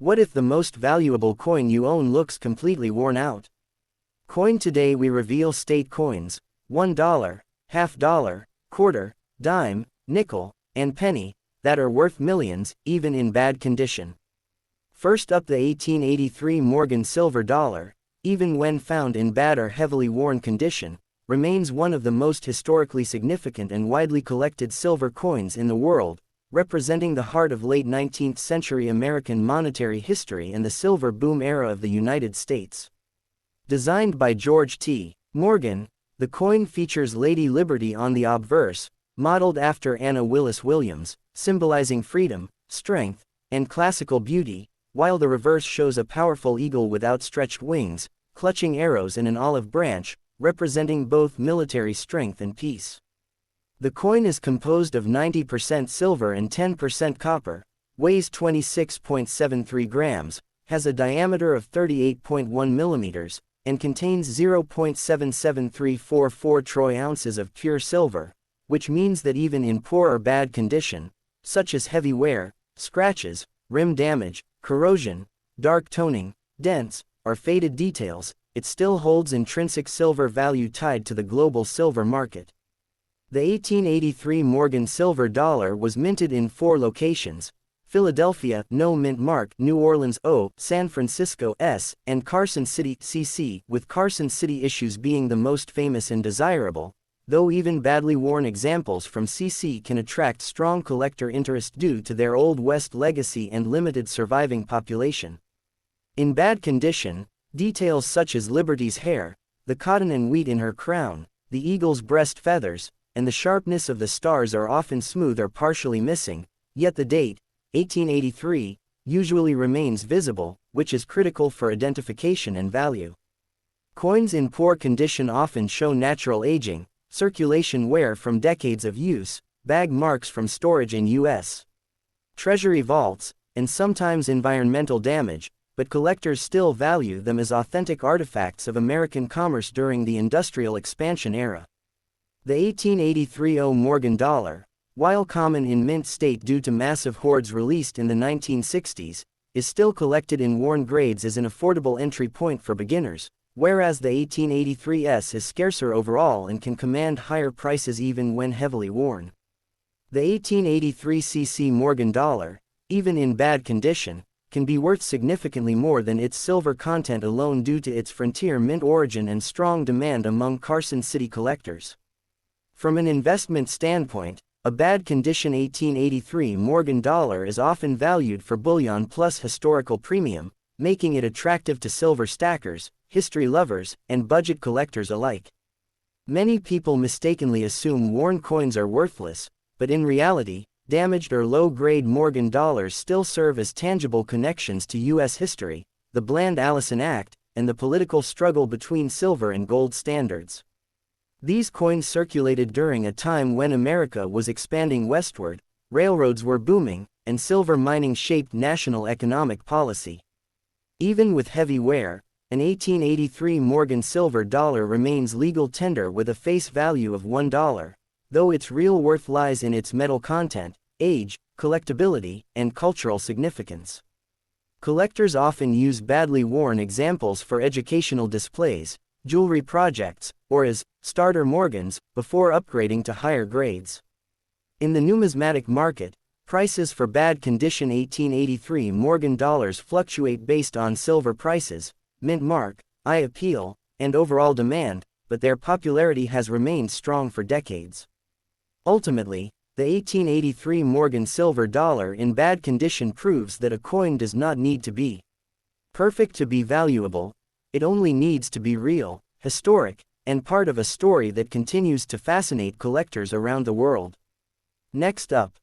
What if the most valuable coin you own looks completely worn out? Coin Today we reveal state coins, $1, half-dollar, quarter, dime, nickel, and penny, that are worth millions, even in bad condition. First up, the 1883 Morgan silver dollar, even when found in bad or heavily worn condition, remains one of the most historically significant and widely collected silver coins in the world, representing the heart of late 19th century American monetary history and the silver boom era of the United States. Designed by George T. Morgan, the coin features Lady Liberty on the obverse, modeled after Anna Willis Williams, symbolizing freedom, strength, and classical beauty, while the reverse shows a powerful eagle with outstretched wings, clutching arrows in an olive branch, representing both military strength and peace. The coin is composed of 90% silver and 10% copper, weighs 26.73 grams, has a diameter of 38.1 millimeters, and contains 0.77344 troy ounces of pure silver, which means that even in poor or bad condition, such as heavy wear, scratches, rim damage, corrosion, dark toning, dents, or faded details, it still holds intrinsic silver value tied to the global silver market. The 1883 Morgan silver dollar was minted in 4 locations: Philadelphia, no mint mark; New Orleans, O; San Francisco, S; and Carson City, CC, with Carson City issues being the most famous and desirable, though even badly worn examples from CC can attract strong collector interest due to their Old West legacy and limited surviving population. In bad condition, details such as Liberty's hair, the cotton and wheat in her crown, the eagle's breast feathers, and the sharpness of the stars are often smooth or partially missing, yet the date, 1883, usually remains visible, which is critical for identification and value. Coins in poor condition often show natural aging, circulation wear from decades of use, bag marks from storage in U.S. Treasury vaults, and sometimes environmental damage, but collectors still value them as authentic artifacts of American commerce during the industrial expansion era. The 1883 O Morgan dollar, while common in mint state due to massive hoards released in the 1960s, is still collected in worn grades as an affordable entry point for beginners, whereas the 1883s is scarcer overall and can command higher prices even when heavily worn. The 1883 CC Morgan dollar, even in bad condition, can be worth significantly more than its silver content alone due to its frontier mint origin and strong demand among Carson City collectors. From an investment standpoint, a bad condition 1883 Morgan dollar is often valued for bullion plus historical premium, making it attractive to silver stackers, history lovers, and budget collectors alike. Many people mistakenly assume worn coins are worthless, but in reality, damaged or low-grade Morgan dollars still serve as tangible connections to U.S. history, the Bland Allison Act, and the political struggle between silver and gold standards. These coins circulated during a time when America was expanding westward, railroads were booming, and silver mining shaped national economic policy. Even with heavy wear, an 1883 Morgan silver dollar remains legal tender with a face value of $1, though its real worth lies in its metal content, age, collectability, and cultural significance. Collectors often use badly worn examples for educational displays, jewelry projects, or as starter Morgans, before upgrading to higher grades. In the numismatic market, prices for bad condition 1883 Morgan dollars fluctuate based on silver prices, mint mark, eye appeal, and overall demand, but their popularity has remained strong for decades. Ultimately, the 1883 Morgan silver dollar in bad condition proves that a coin does not need to be perfect to be valuable. It only needs to be real, historic, and part of a story that continues to fascinate collectors around the world. Next up,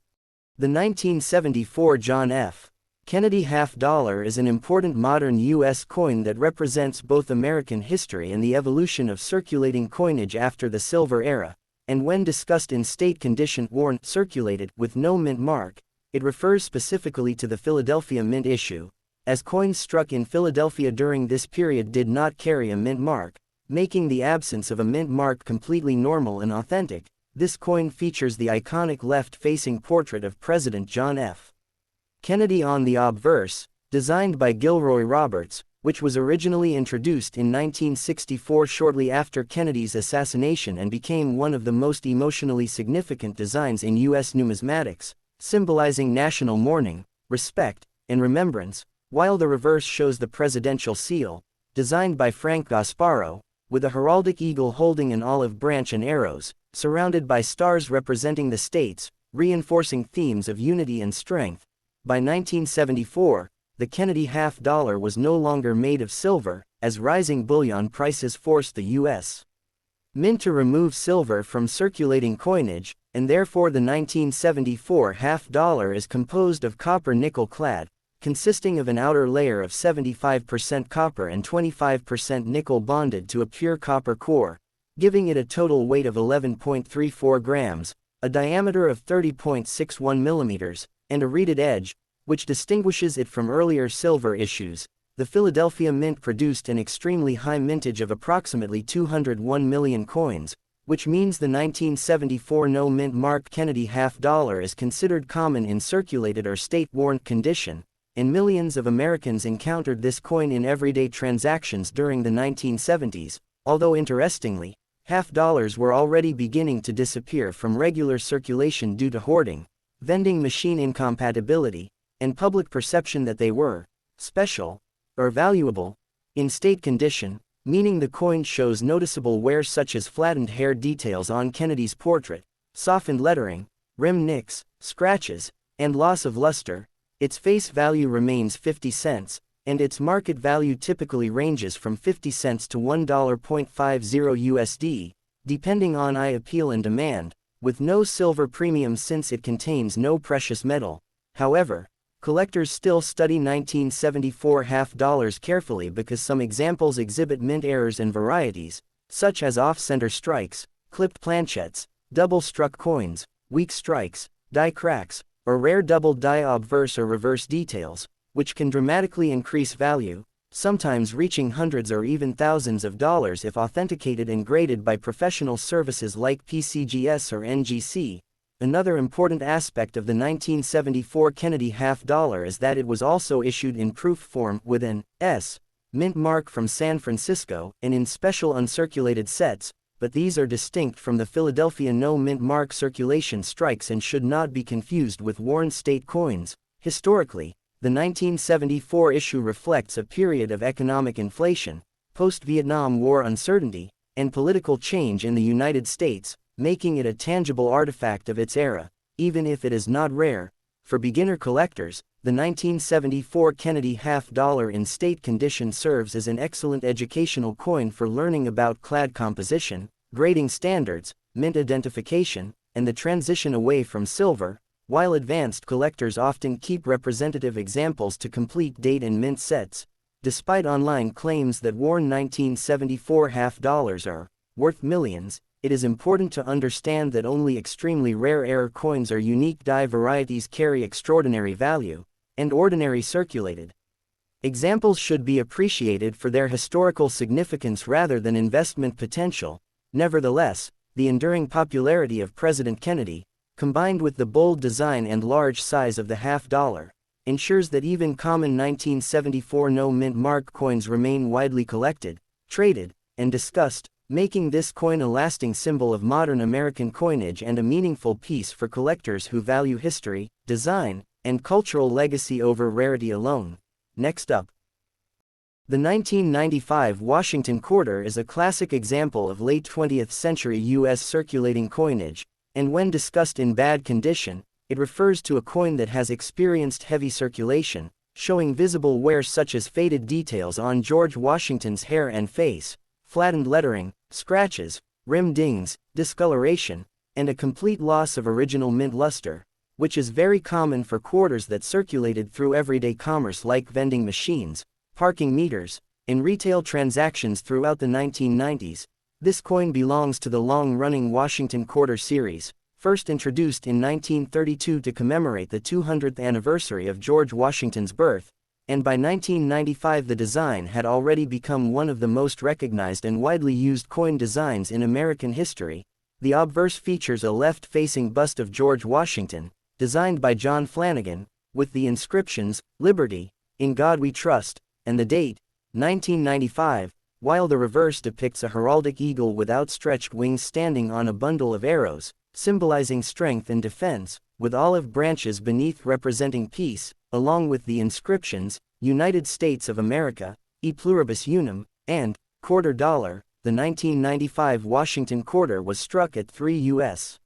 the 1974 John F. Kennedy half-dollar is an important modern U.S. coin that represents both American history and the evolution of circulating coinage after the Silver Era, and when discussed in state condition worn, circulated, with no mint mark, it refers specifically to the Philadelphia Mint issue, as coins struck in Philadelphia during this period did not carry a mint mark, making the absence of a mint mark completely normal and authentic. This coin features the iconic left-facing portrait of President John F. Kennedy on the obverse, designed by Gilroy Roberts, which was originally introduced in 1964 shortly after Kennedy's assassination and became one of the most emotionally significant designs in U.S. numismatics, symbolizing national mourning, respect, and remembrance, while the reverse shows the presidential seal, designed by Frank Gasparo, with a heraldic eagle holding an olive branch and arrows, surrounded by stars representing the states, reinforcing themes of unity and strength. By 1974, the Kennedy half-dollar was no longer made of silver, as rising bullion prices forced the U.S. Mint to remove silver from circulating coinage, and therefore the 1974 half-dollar is composed of copper nickel-clad, consisting of an outer layer of 75% copper and 25% nickel bonded to a pure copper core, giving it a total weight of 11.34 grams, a diameter of 30.61 millimeters, and a reeded edge, which distinguishes it from earlier silver issues. The Philadelphia Mint produced an extremely high mintage of approximately 201 million coins, which means the 1974 no-mint mark Kennedy half-dollar is considered common in circulated or state-worn condition, and millions of Americans encountered this coin in everyday transactions during the 1970s, although interestingly, half-dollars were already beginning to disappear from regular circulation due to hoarding, vending machine incompatibility, and public perception that they were special or valuable in state condition, meaning the coin shows noticeable wear such as flattened hair details on Kennedy's portrait, softened lettering, rim nicks, scratches, and loss of luster. Its face value remains 50 cents, and its market value typically ranges from 50 cents to $1.50 USD, depending on eye appeal and demand, with no silver premium since it contains no precious metal. However, collectors still study 1974 half-dollars carefully because some examples exhibit mint errors and varieties, such as off-center strikes, clipped planchettes, double-struck coins, weak strikes, die cracks, or rare double die obverse or reverse details, which can dramatically increase value, sometimes reaching hundreds or even thousands of dollars if authenticated and graded by professional services like PCGS or NGC. Another important aspect of the 1974 Kennedy half-dollar is that it was also issued in proof form with an S mint mark from San Francisco and in special uncirculated sets, but these are distinct from the Philadelphia no mint mark circulation strikes and should not be confused with worn state coins. Historically, the 1974 issue reflects a period of economic inflation, post-Vietnam War uncertainty, and political change in the United States, making it a tangible artifact of its era, even if it is not rare. For beginner collectors, the 1974 Kennedy half-dollar in state condition serves as an excellent educational coin for learning about clad composition, grading standards, mint identification, and the transition away from silver, while advanced collectors often keep representative examples to complete date and mint sets. Despite online claims that worn 1974 half-dollars are worth millions, it is important to understand that only extremely rare error coins or unique die varieties carry extraordinary value, and ordinary circulated examples should be appreciated for their historical significance rather than investment potential. Nevertheless, the enduring popularity of President Kennedy, combined with the bold design and large size of the half-dollar, ensures that even common 1974 no-mint mark coins remain widely collected, traded, and discussed, making this coin a lasting symbol of modern American coinage and a meaningful piece for collectors who value history, design, and cultural legacy over rarity alone. Next up, the 1995 Washington quarter is a classic example of late 20th century U.S. circulating coinage, and when discussed in bad condition, it refers to a coin that has experienced heavy circulation, showing visible wear such as faded details on George Washington's hair and face, flattened lettering, scratches, rim dings, discoloration, and a complete loss of original mint luster, which is very common for quarters that circulated through everyday commerce like vending machines, parking meters, and retail transactions throughout the 1990s. This coin belongs to the long-running Washington Quarter series, first introduced in 1932 to commemorate the 200th anniversary of George Washington's birth, and by 1995 the design had already become one of the most recognized and widely used coin designs in American history. The obverse features a left-facing bust of George Washington, designed by John Flanagan, with the inscriptions, "Liberty," "In God We Trust," and the date, 1995, while the reverse depicts a heraldic eagle with outstretched wings standing on a bundle of arrows, symbolizing strength and defense, with olive branches beneath representing peace, along with the inscriptions, United States of America, E Pluribus Unum, and quarter dollar. The 1995 Washington quarter was struck at 3 U.S.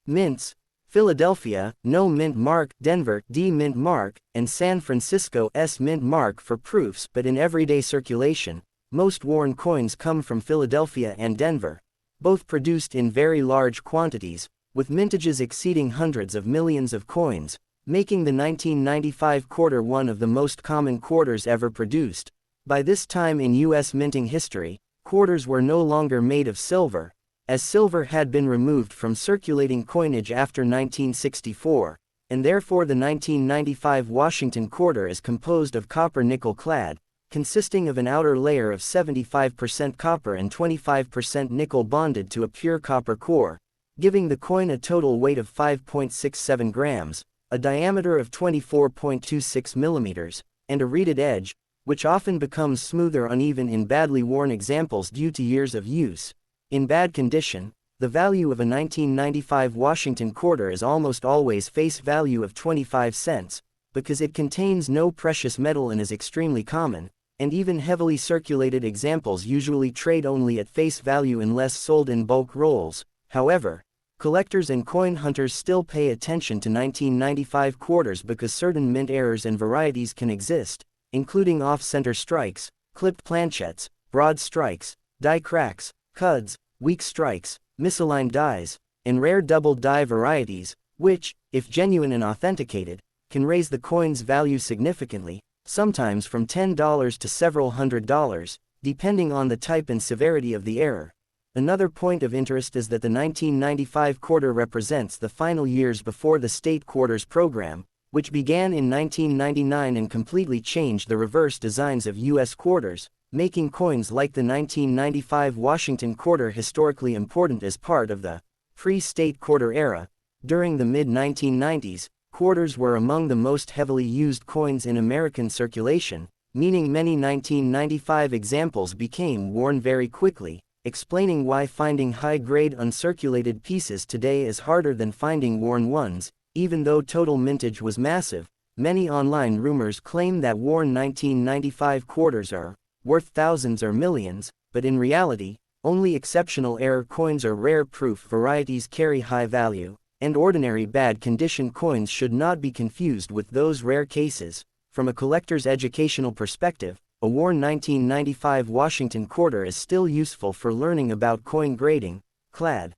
mints: Philadelphia, No mint mark; Denver, D mint mark; and San Francisco, S mint mark for proofs. But in everyday circulation, most worn coins come from Philadelphia and Denver, both produced in very large quantities, with mintages exceeding hundreds of millions of coins, making the 1995 quarter one of the most common quarters ever produced. By this time in U.S. minting history, quarters were no longer made of silver, as silver had been removed from circulating coinage after 1964, and therefore the 1995 Washington quarter is composed of copper-nickel clad, consisting of an outer layer of 75% copper and 25% nickel bonded to a pure copper core, giving the coin a total weight of 5.67 grams, a diameter of 24.26 millimeters, and a reeded edge, which often becomes smoother uneven in badly worn examples due to years of use. In bad condition, the value of a 1995 Washington quarter is almost always face value of 25 cents, because it contains no precious metal and is extremely common, and even heavily circulated examples usually trade only at face value unless sold in bulk rolls. However, collectors and coin hunters still pay attention to 1995 quarters because certain mint errors and varieties can exist, including off-center strikes, clipped planchettes, broad strikes, die cracks, cuds, weak strikes, misaligned dies, and rare double die varieties, which, if genuine and authenticated, can raise the coin's value significantly, sometimes from $10 to several $100s, depending on the type and severity of the error. Another point of interest is that the 1995 quarter represents the final years before the state quarters program, which began in 1999 and completely changed the reverse designs of U.S. quarters, making coins like the 1995 Washington quarter historically important as part of the pre-state quarter era. During the mid-1990s, quarters were among the most heavily used coins in American circulation, meaning many 1995 examples became worn very quickly, explaining why finding high-grade uncirculated pieces today is harder than finding worn ones. Even though total mintage was massive, many online rumors claim that worn 1995 quarters are worth thousands or millions, but in reality, only exceptional error coins or rare proof varieties carry high value, and ordinary bad condition coins should not be confused with those rare cases. From a collector's educational perspective, a worn 1995 Washington quarter is still useful for learning about coin grading, clad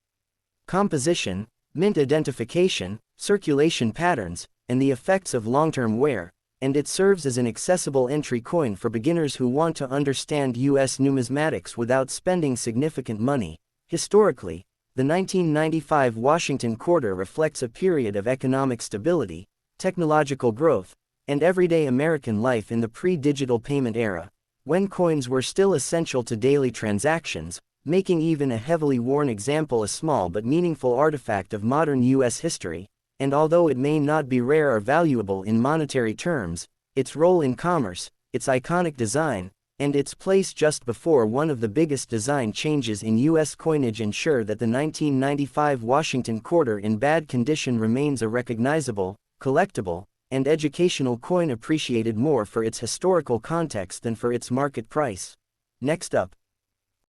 composition, mint identification, circulation patterns, and the effects of long-term wear, and it serves as an accessible entry coin for beginners who want to understand U.S. numismatics without spending significant money. Historically, the 1995 Washington quarter reflects a period of economic stability, technological growth, and everyday American life in the pre-digital payment era, when coins were still essential to daily transactions, making even a heavily worn example a small but meaningful artifact of modern U.S. history. And although it may not be rare or valuable in monetary terms, its role in commerce, its iconic design, and its place just before one of the biggest design changes in U.S. coinage ensure that the 1995 Washington quarter in bad condition remains a recognizable, collectible, and educational coin appreciated more for its historical context than for its market price. Next up,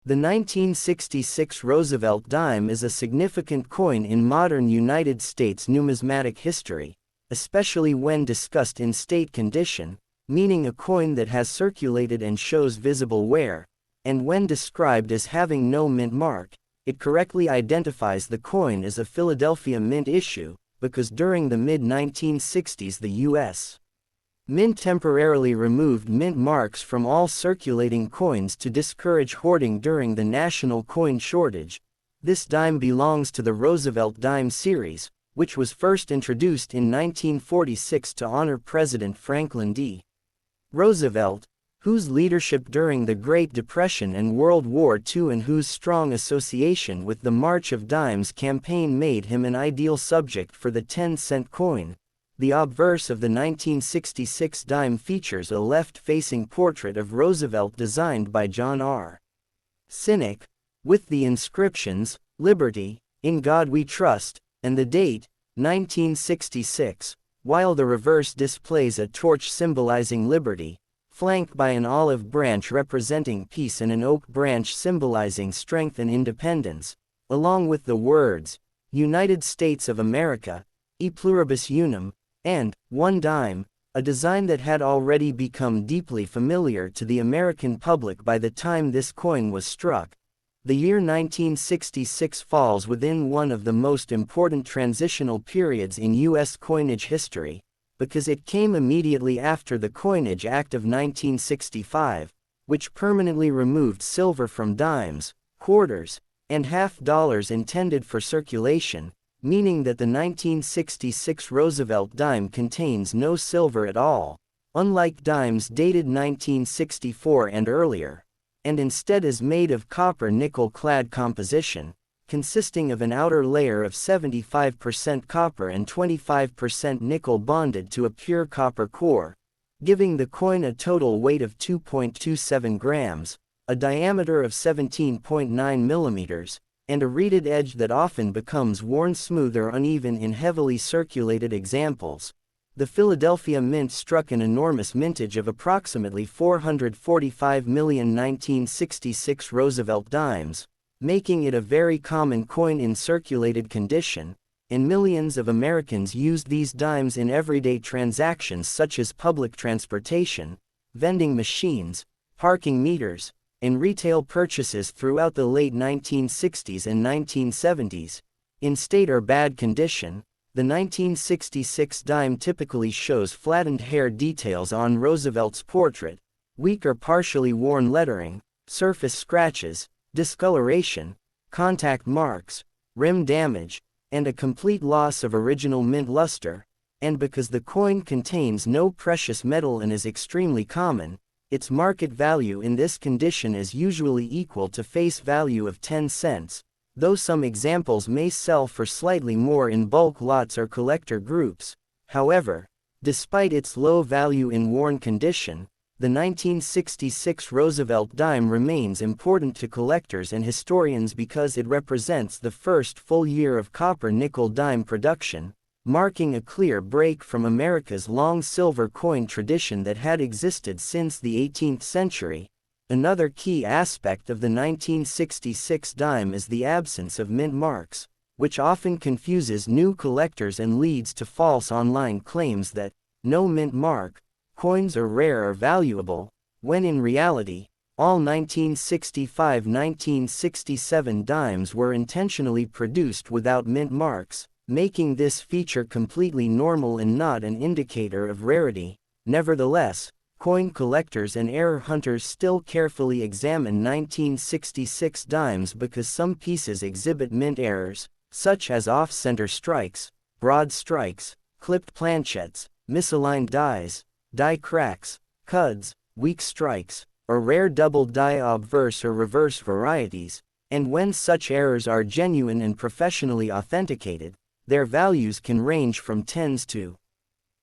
the 1966 Roosevelt Dime is a significant coin in modern United States numismatic history, especially when discussed in state condition, meaning a coin that has circulated and shows visible wear, and when described as having no mint mark, it correctly identifies the coin as a Philadelphia Mint issue, because during the mid-1960s the U.S. Mint temporarily removed mint marks from all circulating coins to discourage hoarding during the national coin shortage. This dime belongs to the Roosevelt Dime series, which was first introduced in 1946 to honor President Franklin D. Roosevelt, whose leadership during the Great Depression and World War II and whose strong association with the March of Dimes campaign made him an ideal subject for the 10-cent coin. The obverse of the 1966 dime features a left-facing portrait of Roosevelt designed by John R. Sinek, with the inscriptions, "Liberty, in God We Trust," and the date, 1966, while the reverse displays a torch symbolizing liberty, flanked by an olive branch representing peace and an oak branch symbolizing strength and independence, along with the words, "United States of America, e pluribus unum," and "one dime," a design that had already become deeply familiar to the American public by the time this coin was struck. The year 1966 falls within one of the most important transitional periods in U.S. coinage history, because it came immediately after the Coinage Act of 1965, which permanently removed silver from dimes, quarters, and half dollars intended for circulation, meaning that the 1966 Roosevelt dime contains no silver at all, unlike dimes dated 1964 and earlier, and instead is made of copper-nickel clad composition, consisting of an outer layer of 75% copper and 25% nickel bonded to a pure copper core, giving the coin a total weight of 2.27 grams, a diameter of 17.9 millimeters, and a reeded edge that often becomes worn smooth or uneven in heavily circulated examples. The Philadelphia Mint struck an enormous mintage of approximately 445 million 1966 Roosevelt dimes, making it a very common coin in circulated condition, and millions of Americans used these dimes in everyday transactions such as public transportation, vending machines, parking meters, and retail purchases throughout the late 1960s and 1970s. In state or bad condition, the 1966 dime typically shows flattened hair details on Roosevelt's portrait, weak or partially worn lettering, surface scratches, discoloration, contact marks, rim damage, and a complete loss of original mint luster, and because the coin contains no precious metal and is extremely common, its market value in this condition is usually equal to face value of 10 cents, though some examples may sell for slightly more in bulk lots or collector groups. However, despite its low value in worn condition, the 1966 Roosevelt dime remains important to collectors and historians because it represents the first full year of copper-nickel dime production, marking a clear break from America's long silver coin tradition that had existed since the 18th century. Another key aspect of the 1966 dime is the absence of mint marks, which often confuses new collectors and leads to false online claims that no mint mark coins are rare or valuable, when in reality, all 1965-1967 dimes were intentionally produced without mint marks, making this feature completely normal and not an indicator of rarity. Nevertheless, coin collectors and error hunters still carefully examine 1966 dimes because some pieces exhibit mint errors, such as off-center strikes, broad strikes, clipped planchettes, misaligned dies, die cracks, cuds, weak strikes, or rare double die obverse or reverse varieties, and when such errors are genuine and professionally authenticated, their values can range from tens to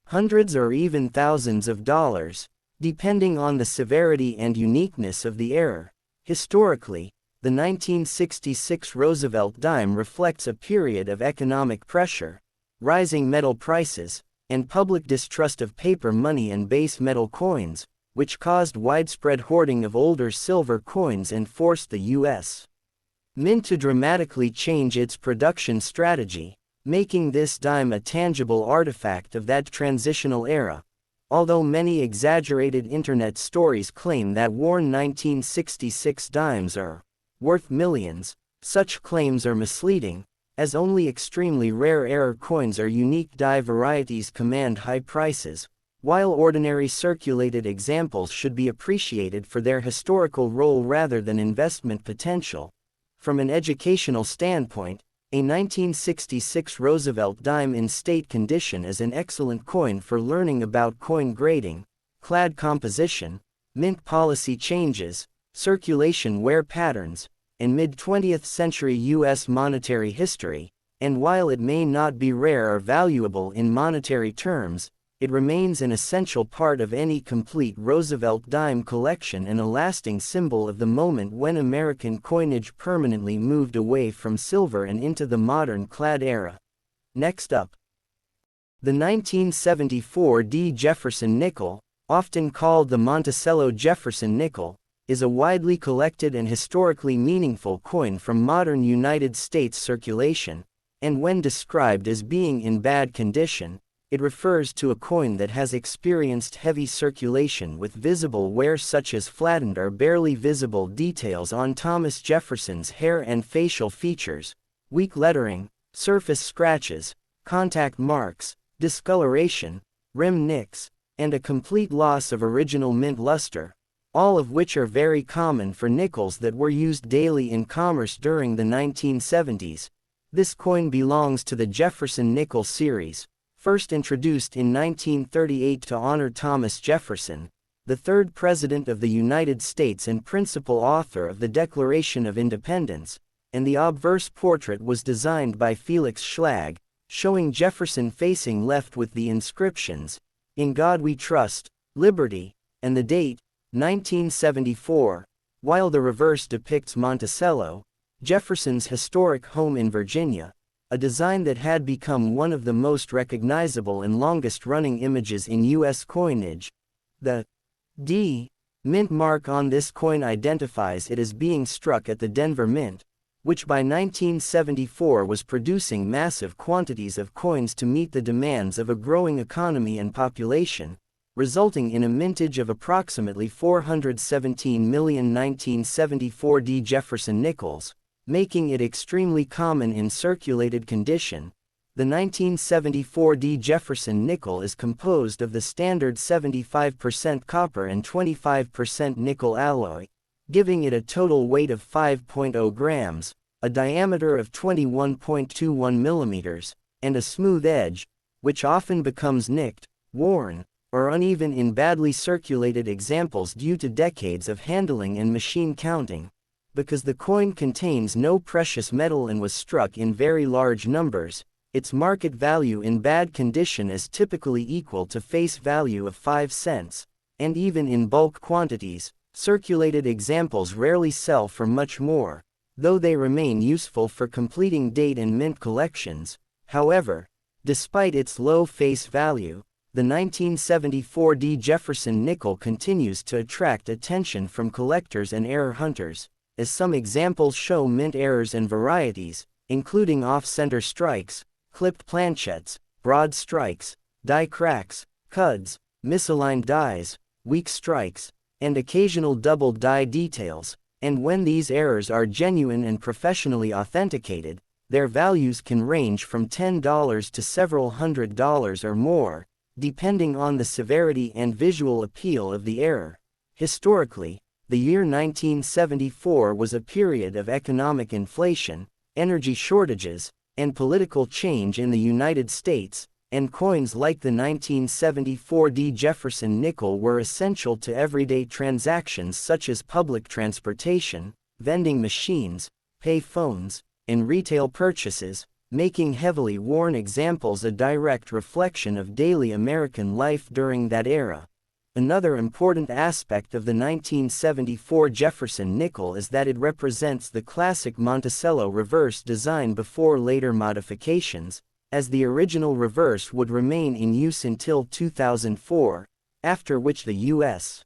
hundreds or even thousands of dollars, depending on the severity and uniqueness of the error. Historically, the 1966 Roosevelt dime reflects a period of economic pressure, rising metal prices, and public distrust of paper money and base metal coins, which caused widespread hoarding of older silver coins and forced the U.S. Mint to dramatically change its production strategy, making this dime a tangible artifact of that transitional era. Although many exaggerated internet stories claim that worn 1966 dimes are worth millions, such claims are misleading, as only extremely rare error coins or unique die varieties command high prices, while ordinary circulated examples should be appreciated for their historical role rather than investment potential. From an educational standpoint, a 1966 Roosevelt dime in state condition is an excellent coin for learning about coin grading, clad composition, mint policy changes, circulation wear patterns, and mid-20th century U.S. monetary history, and while it may not be rare or valuable in monetary terms, it remains an essential part of any complete Roosevelt Dime collection and a lasting symbol of the moment when American coinage permanently moved away from silver and into the modern clad era. Next up, the 1974 D. Jefferson nickel, often called the Monticello Jefferson nickel, is a widely collected and historically meaningful coin from modern United States circulation, and when described as being in bad condition, it refers to a coin that has experienced heavy circulation with visible wear such as flattened or barely visible details on Thomas Jefferson's hair and facial features, weak lettering, surface scratches, contact marks, discoloration, rim nicks, and a complete loss of original mint luster, all of which are very common for nickels that were used daily in commerce during the 1970s. This coin belongs to the Jefferson nickel series, first introduced in 1938 to honor Thomas Jefferson, the third President of the United States and principal author of the Declaration of Independence, and the obverse portrait was designed by Felix Schlag, showing Jefferson facing left with the inscriptions, "In God We Trust, Liberty," and the date, 1974, while the reverse depicts Monticello, Jefferson's historic home in Virginia, a design that had become one of the most recognizable and longest-running images in U.S. coinage. The D mint mark on this coin identifies it as being struck at the Denver Mint, which by 1974 was producing massive quantities of coins to meet the demands of a growing economy and population, resulting in a mintage of approximately 417 million 1974 D. Jefferson nickels, making it extremely common in circulated condition. The 1974 D. Jefferson nickel is composed of the standard 75% copper and 25% nickel alloy, giving it a total weight of 5.0 grams, a diameter of 21.21 millimeters, and a smooth edge, which often becomes nicked, worn, or uneven in badly circulated examples due to decades of handling and machine counting. Because the coin contains no precious metal and was struck in very large numbers, its market value in bad condition is typically equal to face value of 5 cents, and even in bulk quantities, circulated examples rarely sell for much more, though they remain useful for completing date and mint collections. However, despite its low face value, the 1974 D. Jefferson nickel continues to attract attention from collectors and error hunters, as some examples show mint errors and varieties, including off-center strikes, clipped planchettes, broad strikes, die cracks, cuds, misaligned dies, weak strikes, and occasional double die details, and when these errors are genuine and professionally authenticated, their values can range from $10 to several $100s or more, depending on the severity and visual appeal of the error. Historically, the year 1974 was a period of economic inflation, energy shortages, and political change in the United States, and coins like the 1974 D. Jefferson nickel were essential to everyday transactions such as public transportation, vending machines, pay phones, and retail purchases, making heavily worn examples a direct reflection of daily American life during that era. Another important aspect of the 1974 Jefferson nickel is that it represents the classic Monticello reverse design before later modifications, as the original reverse would remain in use until 2004, after which the U.S.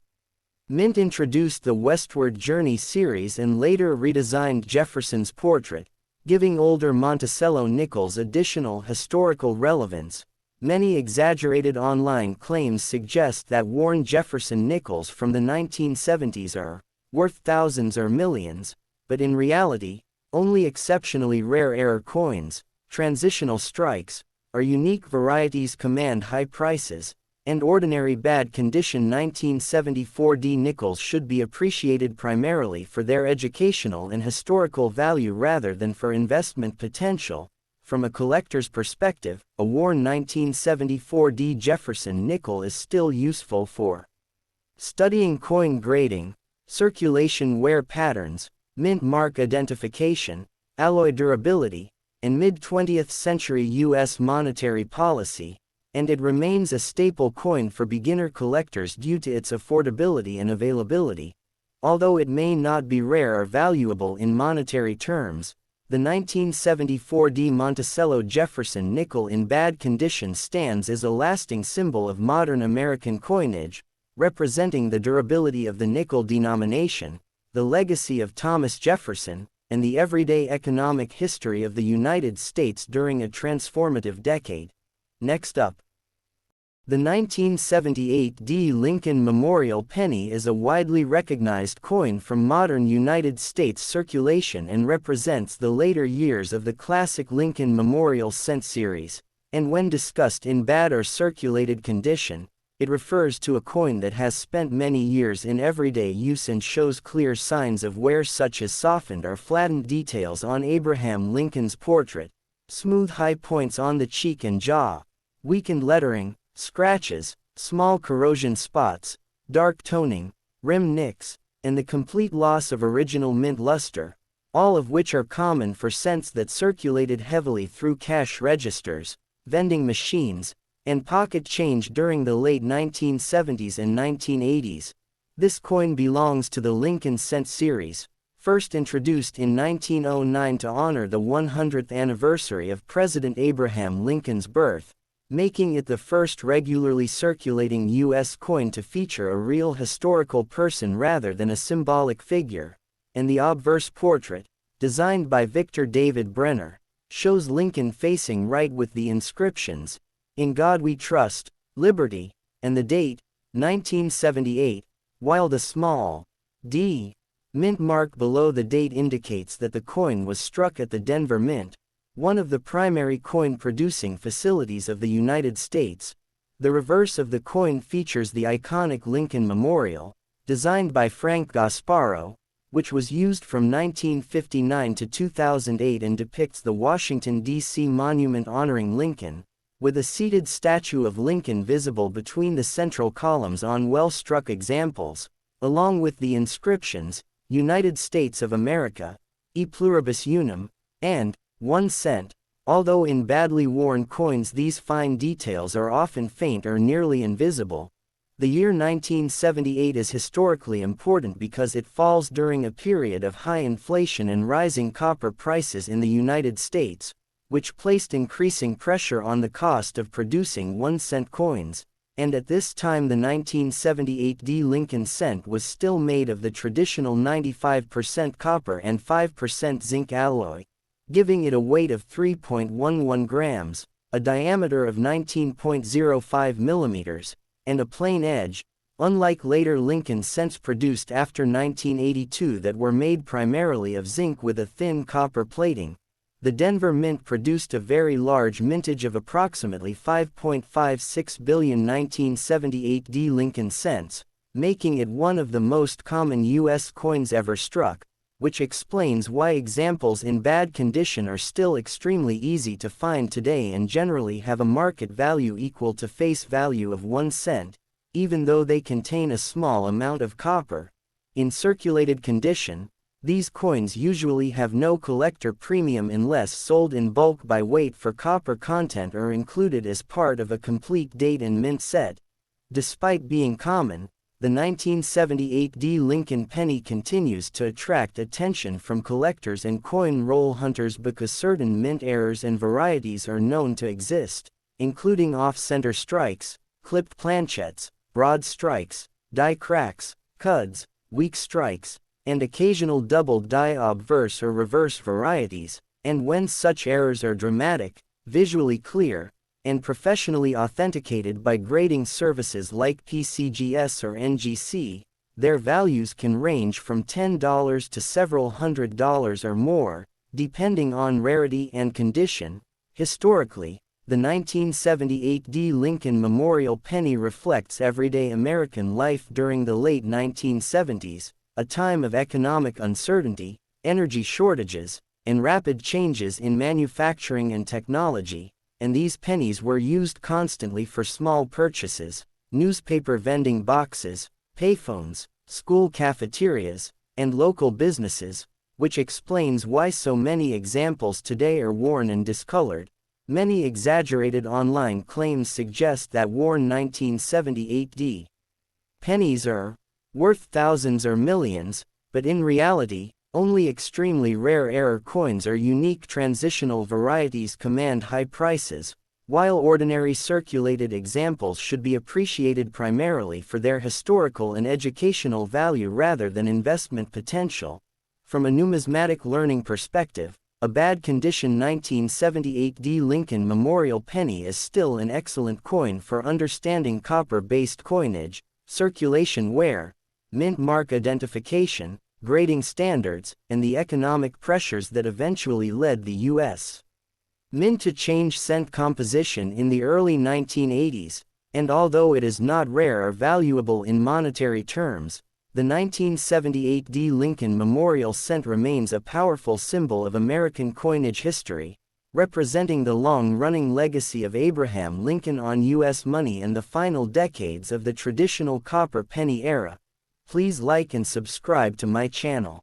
Mint introduced the Westward Journey series and later redesigned Jefferson's portrait, giving older Monticello nickels additional historical relevance. Many exaggerated online claims suggest that worn Jefferson nickels from the 1970s are worth thousands or millions, but in reality, only exceptionally rare error coins, transitional strikes, or unique varieties command high prices, and ordinary bad condition 1974 D nickels should be appreciated primarily for their educational and historical value rather than for investment potential. From a collector's perspective, a worn 1974 D. Jefferson nickel is still useful for studying coin grading, circulation wear patterns, mint mark identification, alloy durability, and mid-20th century U.S. monetary policy, and it remains a staple coin for beginner collectors due to its affordability and availability. Although it may not be rare or valuable in monetary terms, the 1974 Monticello Jefferson nickel in bad condition stands as a lasting symbol of modern American coinage, representing the durability of the nickel denomination, the legacy of Thomas Jefferson, and the everyday economic history of the United States during a transformative decade. Next up, the 1978 D. Lincoln Memorial Penny is a widely recognized coin from modern United States circulation and represents the later years of the classic Lincoln Memorial cent series, and when discussed in bad or circulated condition, it refers to a coin that has spent many years in everyday use and shows clear signs of wear such as softened or flattened details on Abraham Lincoln's portrait, smooth high points on the cheek and jaw, weakened lettering, scratches, small corrosion spots, dark toning, rim nicks, and the complete loss of original mint luster, all of which are common for cents that circulated heavily through cash registers, vending machines, and pocket change during the late 1970s and 1980s. This coin belongs to the Lincoln cent series, first introduced in 1909 to honor the 100th anniversary of President Abraham Lincoln's birth, making it the first regularly circulating U.S. coin to feature a real historical person rather than a symbolic figure, and the obverse portrait, designed by Victor David Brenner, shows Lincoln facing right with the inscriptions, "In God We Trust, Liberty," and the date, 1978, while the small D mint mark below the date indicates that the coin was struck at the Denver Mint, one of the primary coin-producing facilities of the United States. The reverse of the coin features the iconic Lincoln Memorial, designed by Frank Gasparo, which was used from 1959 to 2008 and depicts the Washington, D.C. monument honoring Lincoln, with a seated statue of Lincoln visible between the central columns on well-struck examples, along with the inscriptions, "United States of America," "E Pluribus Unum," and 1 cent. Although in badly worn coins these fine details are often faint or nearly invisible, the year 1978 is historically important because it falls during a period of high inflation and rising copper prices in the United States, which placed increasing pressure on the cost of producing 1 cent coins, and at this time the 1978 D. Lincoln cent was still made of the traditional 95% copper and 5% zinc alloy, giving it a weight of 3.11 grams, a diameter of 19.05 millimeters, and a plain edge, unlike later Lincoln cents produced after 1982 that were made primarily of zinc with a thin copper plating. The Denver Mint produced a very large mintage of approximately 5.56 billion 1978 D. Lincoln cents, making it one of the most common U.S. coins ever struck, which explains why examples in bad condition are still extremely easy to find today and generally have a market value equal to face value of 1 cent, even though they contain a small amount of copper. In circulated condition, these coins usually have no collector premium unless sold in bulk by weight for copper content or included as part of a complete date and mint set. Despite being common, the 1978 D. Lincoln penny continues to attract attention from collectors and coin roll hunters because certain mint errors and varieties are known to exist, including off-center strikes, clipped planchettes, broad strikes, die cracks, cuds, weak strikes, and occasional double die obverse or reverse varieties, and when such errors are dramatic, visually clear, and professionally authenticated by grading services like PCGS or NGC, their values can range from $10 to several $100s or more, depending on rarity and condition. Historically, the 1978 D. Lincoln Memorial penny reflects everyday American life during the late 1970s, a time of economic uncertainty, energy shortages, and rapid changes in manufacturing and technology, and these pennies were used constantly for small purchases, newspaper vending boxes, payphones, school cafeterias, and local businesses, which explains why so many examples today are worn and discolored. Many exaggerated online claims suggest that worn 1978 pennies are worth thousands or millions, but in reality, only extremely rare error coins or unique transitional varieties command high prices, while ordinary circulated examples should be appreciated primarily for their historical and educational value rather than investment potential. From a numismatic learning perspective, a bad condition 1978 Lincoln Memorial penny is still an excellent coin for understanding copper-based coinage, circulation wear, mint mark identification, grading standards, and the economic pressures that eventually led the U.S. Mint to change cent composition in the early 1980s, and although it is not rare or valuable in monetary terms, the 1978 Lincoln Memorial cent remains a powerful symbol of American coinage history, representing the long-running legacy of Abraham Lincoln on U.S. money and the final decades of the traditional copper penny era. Please like and subscribe to my channel.